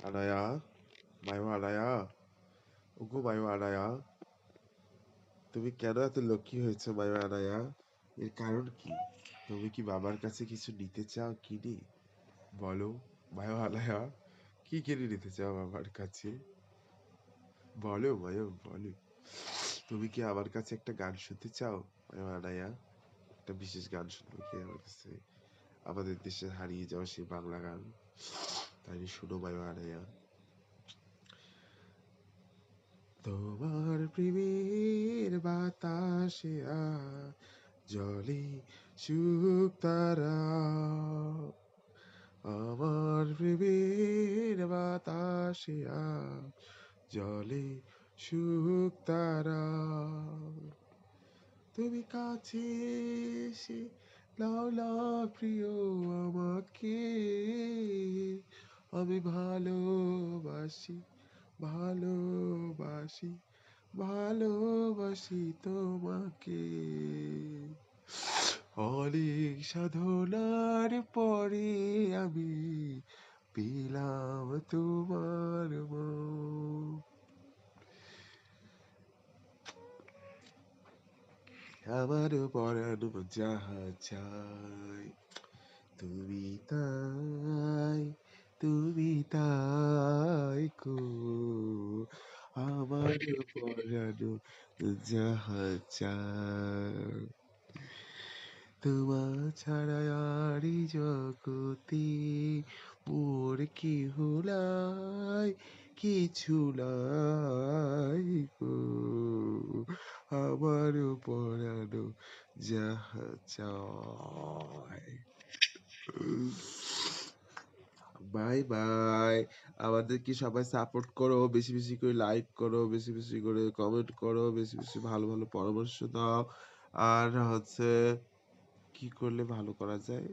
আনায়া, মাইমা আনায়া, ওগো মাইমা আনায়া, তুমি কেন এত লক্ষ্মী হয়েছো মাইমা আনায়া? এর কারণ কি? তুমি কি বাবার কাছে কিছু নিতে চাও কিনে? বলো মাইমা আনায়া, কি কিনে নিতে চাও বাবার কাছে? বলো মায়ো বলো। তুমি কি আমার কাছে একটা গান শুনতে চাও মাইমা আনায়া? একটা বিশেষ গান শুনবো কি আমার কাছে? আমাদের দেশে হারিয়ে যাওয়া সেই বাংলা গান, তাই শুনো মাইমা আনায়া। তোমার প্রেমের বাতাসে জলে সুখ তারা, আমার প্রেমের বাতাসে জলে সুখ তারা, তুমি কাছে এসে লাও না প্রিয় আমাকে, আমি ভালোবাসি ভালোবাসি ভালোবাসি তোমাকে। অনেক সাধনার পরে আমি পেলাম তোমার মন। আমার পরানো যাহা চাই তুমি তাই, তুমি তাই কো, আমার পরানো যাহা চাই। তোমা ছাড়া আর এই জগতে মোর কেহ নাই, কিছু নাই গো, আমার পরানো যাহা চায়। Bye bye. আমাদেরকে সবাই সাপোর্ট করো, বেশি বেশি করে লাইক করো, বেশি বেশি করে কমেন্ট করো, বেশি বেশি ভালো ভালো পরামর্শ দাও। আর হচ্ছে কি করলে ভালো করা যায়?